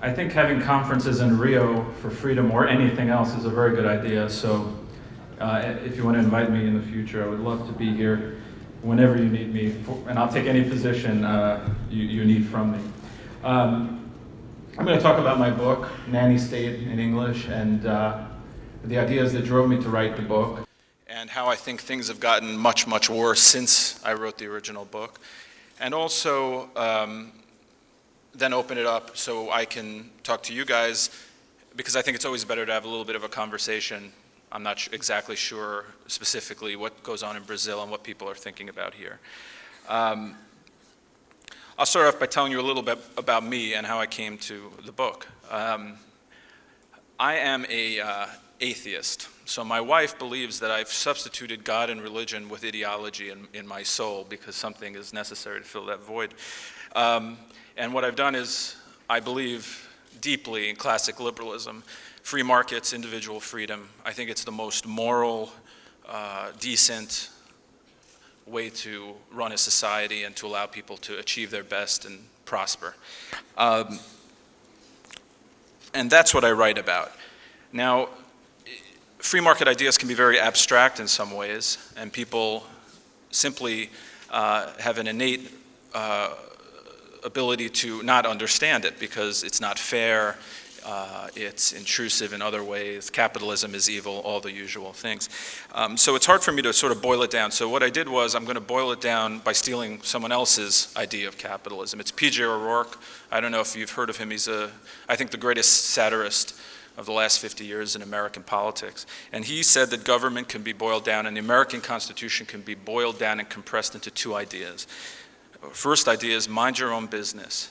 I think having conferences in Rio for freedom or anything else is a very good idea. So if you want to invite me in the future, I would love to be here whenever you need me, and I'll take any position you need from me. I'm going to talk about my book, Nanny State in English, and the ideas that drove me to write the book, and how I think things have gotten much, much worse since I wrote the original book. And also then open it up so I can talk to you guys, because I think it's always better to have a little bit of a conversation. I'm not exactly sure specifically what goes on in Brazil and what people are thinking about here. I'll start off by telling you a little bit about me and how I came to the book. I am an atheist, so my wife believes that I've substituted God and religion with ideology in my soul because something is necessary to fill that void. And what I've done is, I believe deeply in classic liberalism, free markets, individual freedom. I think it's the most moral, decent way to run a society and to allow people to achieve their best and prosper. And that's what I write about. Now, free market ideas can be very abstract in some ways, and people simply have an innate ability to not understand it because it's not fair, it's intrusive in other ways, capitalism is evil, all the usual things. So it's hard for me to sort of boil it down. So what I did was I'm going to boil it down by stealing someone else's idea of capitalism. It's P.J. O'Rourke. I don't know if you've heard of him. He's I think the greatest satirist of the last 50 years in American politics. And he said that government can be boiled down, and the American Constitution can be boiled down and compressed into two ideas. First idea is mind your own business,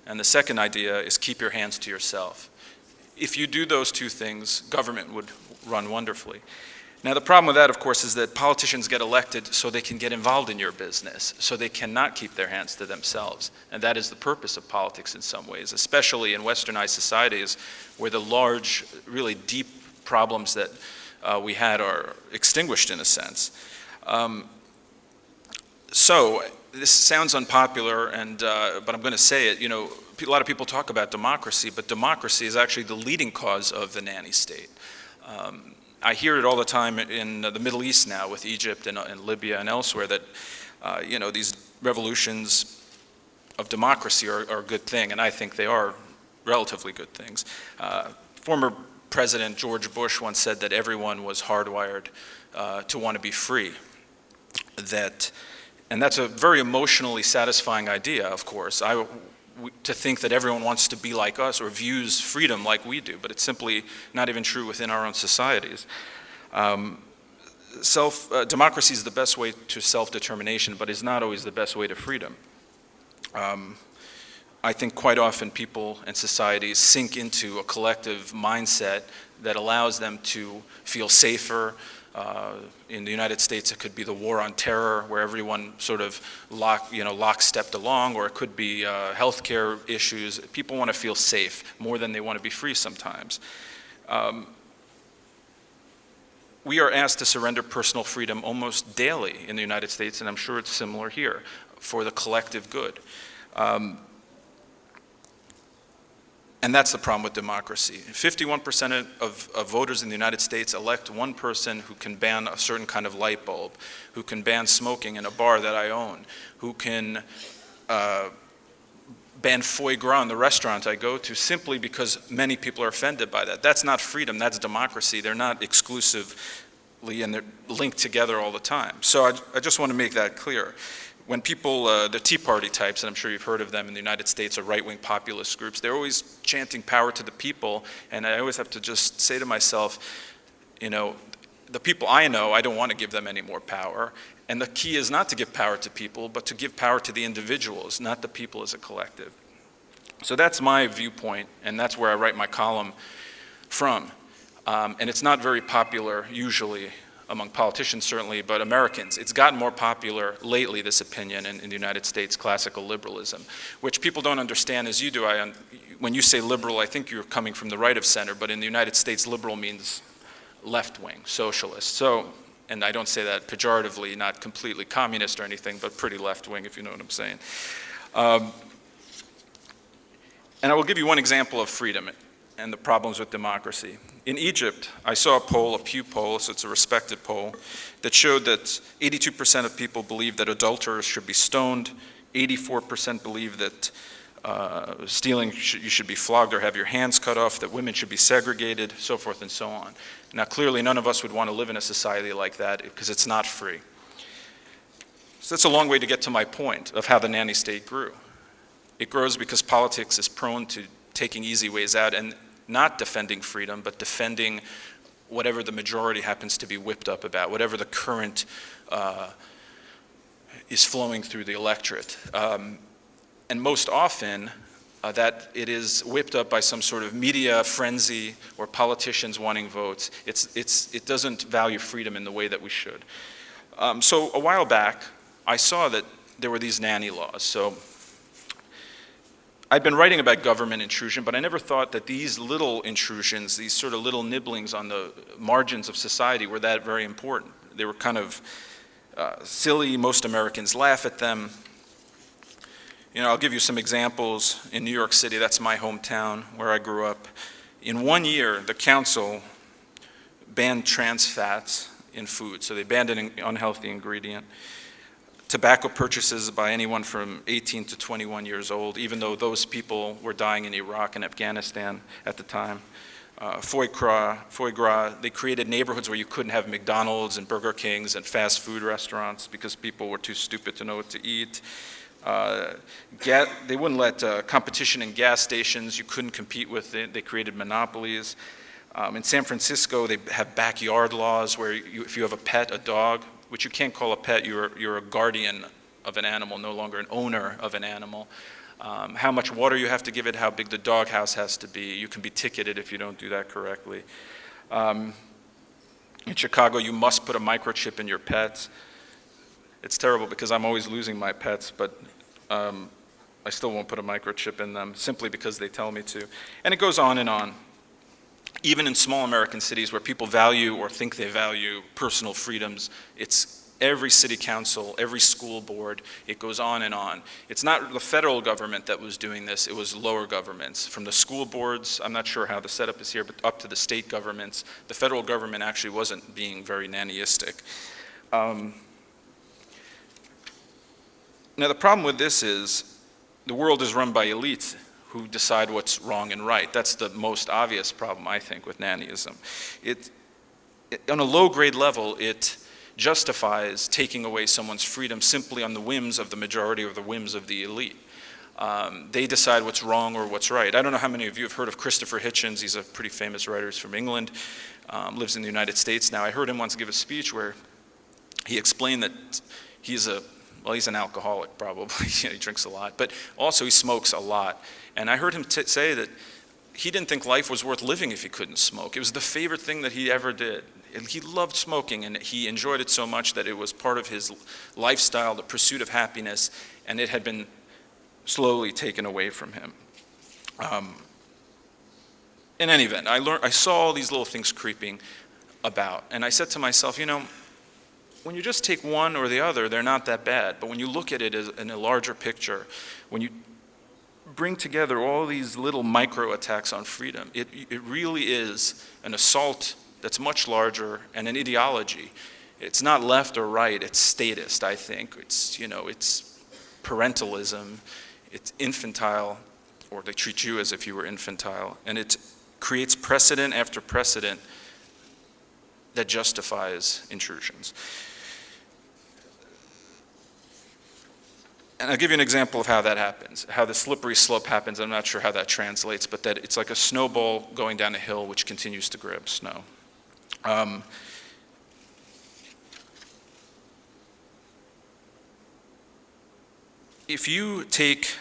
and the second idea is keep your hands to yourself. If you do those two things, government would run wonderfully. Now the problem with that, of course, is that politicians get elected so they can get involved in your business, so they cannot keep their hands to themselves. And that is the purpose of politics in some ways, especially in westernized societies where the large, really deep problems that we had are extinguished in a sense. So this sounds unpopular, but I'm going to say it. You know, a lot of people talk about democracy, but democracy is actually the leading cause of the nanny state. I hear it all the time in the Middle East now with Egypt and Libya and elsewhere that, you know, these revolutions of democracy are a good thing, and I think they are relatively good things. Former President George Bush once said that everyone was hardwired to want to be free. And that's a very emotionally satisfying idea, of course, to think that everyone wants to be like us or views freedom like we do, but it's simply not even true within our own societies. Democracy is the best way to self-determination, but is not always the best way to freedom. I think quite often people and societies sink into a collective mindset that allows them to feel safer. In the United States, it could be the war on terror, where everyone sort of lockstepped along, or it could be healthcare issues. People want to feel safe more than they want to be free sometimes. We are asked to surrender personal freedom almost daily in the United States, and I'm sure it's similar here, for the collective good. And that's the problem with democracy. 51% of voters in the United States elect one person who can ban a certain kind of light bulb, who can ban smoking in a bar that I own, who can ban foie gras in the restaurant I go to simply because many people are offended by that. That's not freedom, that's democracy. They're not exclusively, and they're linked together all the time. So I just want to make that clear. When people, the Tea Party types, and I'm sure you've heard of them in the United States, are right-wing populist groups, they're always chanting power to the people, and I always have to just say to myself, you know, the people I know, I don't want to give them any more power, and the key is not to give power to people, but to give power to the individuals, not the people as a collective. So that's my viewpoint, and that's where I write my column from. And it's not very popular, usually, among politicians certainly, but Americans. It's gotten more popular lately, this opinion, in the United States, classical liberalism, which people don't understand as you do. When you say liberal, I think you're coming from the right of center, but in the United States, liberal means left-wing, socialist. So, and I don't say that pejoratively, not completely communist or anything, but pretty left-wing, if you know what I'm saying. And I will give you one example of freedom and the problems with democracy. In Egypt, I saw a poll, a Pew poll, so it's a respected poll, that showed that 82% of people believe that adulterers should be stoned, 84% believe that stealing, you should be flogged or have your hands cut off, that women should be segregated, so forth and so on. Now, clearly, none of us would want to live in a society like that because it's not free. So that's a long way to get to my point of how the nanny state grew. It grows because politics is prone to taking easy ways out and not defending freedom, but defending whatever the majority happens to be whipped up about, whatever the current is flowing through the electorate. And most often, that it is whipped up by some sort of media frenzy or politicians wanting votes. It doesn't value freedom in the way that we should. So a while back, I saw that there were these nanny laws. So I'd been writing about government intrusion, but I never thought that these little intrusions, these sort of little nibblings on the margins of society were that very important. They were kind of silly. Most Americans laugh at them. You know, I'll give you some examples. In New York City, that's my hometown where I grew up. In 1 year, the council banned trans fats in food, so they banned an unhealthy ingredient. Tobacco purchases by anyone from 18 to 21 years old, even though those people were dying in Iraq and Afghanistan at the time. Foie gras, they created neighborhoods where you couldn't have McDonald's and Burger Kings and fast food restaurants because people were too stupid to know what to eat. They wouldn't let competition in gas stations. You couldn't compete with it. They created monopolies. In San Francisco, they have backyard laws where if you have a pet, a dog, which you can't call a pet, you're a guardian of an animal, no longer an owner of an animal. How much water you have to give it, how big the doghouse has to be. You can be ticketed if you don't do that correctly. In Chicago, you must put a microchip in your pets. It's terrible because I'm always losing my pets, but I still won't put a microchip in them simply because they tell me to. And it goes on and on. Even in small American cities where people value or think they value personal freedoms, it's every city council, every school board, it goes on and on. It's not the federal government that was doing this, it was lower governments. From the school boards, I'm not sure how the setup is here, but up to the state governments, the federal government actually wasn't being very nannyistic. Now the problem with this is the world is run by elites who decide what's wrong and right. That's the most obvious problem, I think, with nannyism. On a low-grade level, it justifies taking away someone's freedom simply on the whims of the majority or the whims of the elite. They decide what's wrong or what's right. I don't know how many of you have heard of Christopher Hitchens. He's a pretty famous writer. He's from England, lives in the United States now. I heard him once give a speech where he explained that he's an alcoholic probably, he drinks a lot, but also he smokes a lot. And I heard him say that he didn't think life was worth living if he couldn't smoke. It was the favorite thing that he ever did. He loved smoking and he enjoyed it so much that it was part of his lifestyle, the pursuit of happiness, and it had been slowly taken away from him. In any event, I saw all these little things creeping about, and I said to myself, you know, when you just take one or the other, they're not that bad. But when you look at it in a larger picture, when you bring together all these little micro attacks on freedom, it really is an assault that's much larger and an ideology. It's not left or right, it's statist, I think. It's parentalism, it's infantile, or they treat you as if you were infantile, and it creates precedent after precedent that justifies intrusions. And I'll give you an example of how that happens, how the slippery slope happens. I'm not sure how that translates, but that it's like a snowball going down a hill which continues to grab snow. If you take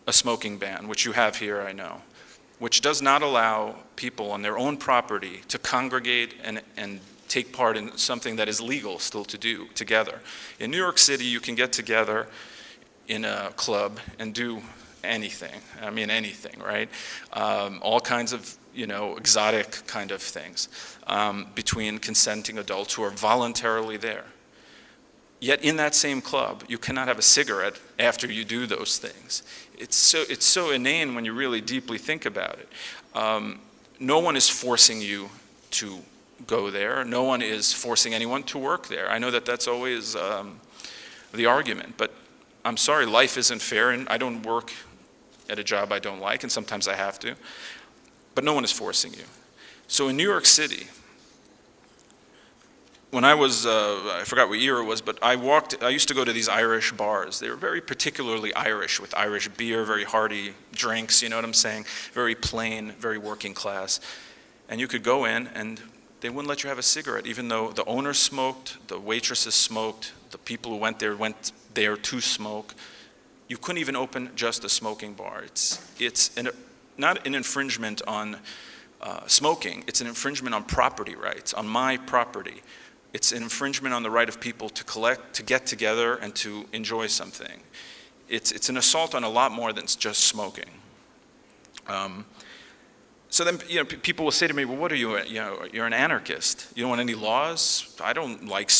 a smoking ban, which you have here, I know, which does not allow people on their own property to congregate and take part in something that is legal still to do together. In New York City, you can get together in a club and do anything. I mean, anything, right? All kinds of, exotic kind of things between consenting adults who are voluntarily there. Yet in that same club, you cannot have a cigarette after you do those things. It's so inane when you really deeply think about it. No one is forcing you to go there. No one is forcing anyone to work there. I know that that's always the argument, but I'm sorry, life isn't fair, and I don't work at a job I don't like, and sometimes I have to, but no one is forcing you. So in New York City, when I was, I forgot what year it was, but I used to go to these Irish bars. They were very particularly Irish, with Irish beer, very hearty drinks, you know what I'm saying? Very plain, very working class. And you could go in and they wouldn't let you have a cigarette, even though the owners smoked, the waitresses smoked, the people who went there to smoke. You couldn't even open just a smoking bar. It's not an infringement on smoking, it's an infringement on property rights, on my property. It's an infringement on the right of people to collect, to get together, and to enjoy something. It's an assault on a lot more than just smoking. So then, people will say to me, well, what are you, you're an anarchist. You don't want any laws? I don't like,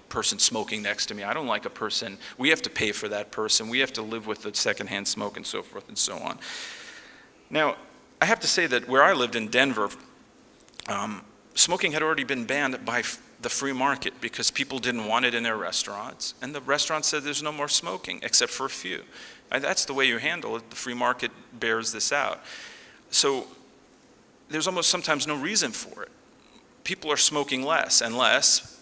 person smoking next to me. I don't like a person, we have to pay for that person. We have to live with the secondhand smoke and so forth and so on. Now, I have to say that where I lived in Denver, smoking had already been banned by the free market because people didn't want it in their restaurants. And the restaurant said there's no more smoking except for a few. That's the way you handle it. The free market bears this out. So there's almost sometimes no reason for it. People are smoking less and less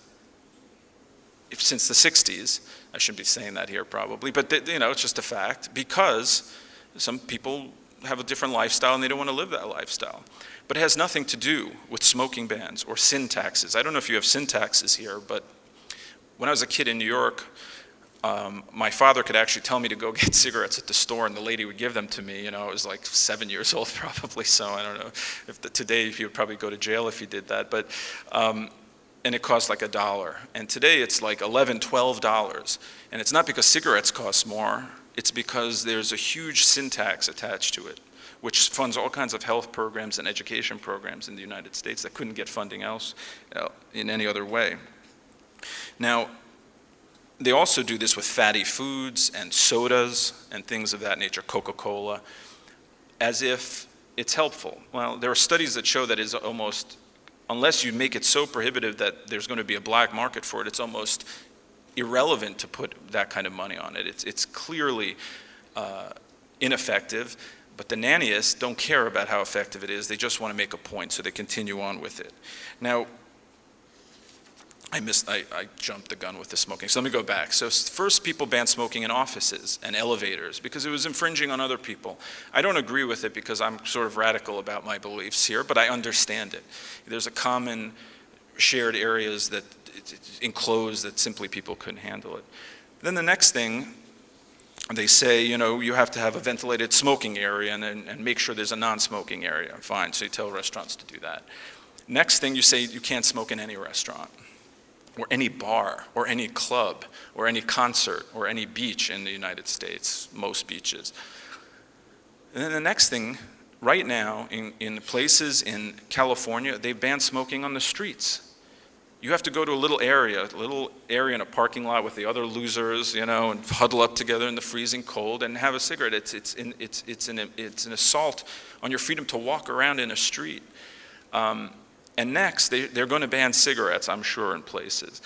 since the 60s. I shouldn't be saying that here probably, but it's just a fact, because some people have a different lifestyle and they don't want to live that lifestyle. But it has nothing to do with smoking bans or sin taxes. I don't know if you have sin taxes here, but when I was a kid in New York, my father could actually tell me to go get cigarettes at the store, and the lady would give them to me. I was like 7 years old probably, so I don't know if today he would probably go to jail if he did that. But and it cost like $1, and today it's like $11, $12, and it's not because cigarettes cost more. It's because there's a huge sin tax attached to it, which funds all kinds of health programs and education programs in the United States that couldn't get funding else in any other way. Now, they also do this with fatty foods and sodas and things of that nature, Coca-Cola, as if it's helpful. Well, there are studies that show that it's almost, unless you make it so prohibitive that there's going to be a black market for it, it's almost irrelevant to put that kind of money on it. It's clearly ineffective, but the nannyists don't care about how effective it is. They just want to make a point, so they continue on with it. Now, I jumped the gun with the smoking, so let me go back. So first, people banned smoking in offices and elevators because it was infringing on other people. I don't agree with it because I'm sort of radical about my beliefs here, but I understand it. There's a common shared areas that enclosed that simply people couldn't handle it. Then the next thing, they say, you have to have a ventilated smoking area and make sure there's a non-smoking area. Fine, so you tell restaurants to do that. Next thing, you say you can't smoke in any restaurant, or any bar, or any club, or any concert, or any beach in the United States, most beaches. And then the next thing, right now, in places in California, they ban smoking on the streets. You have to go to a little area in a parking lot with the other losers, and huddle up together in the freezing cold and have a cigarette. It's an assault on your freedom to walk around in a street. And next, they're going to ban cigarettes, I'm sure, in places,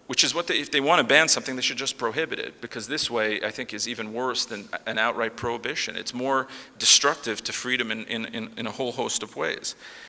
which is if they want to ban something, they should just prohibit it, because this way, I think, is even worse than an outright prohibition. It's more destructive to freedom in a whole host of ways.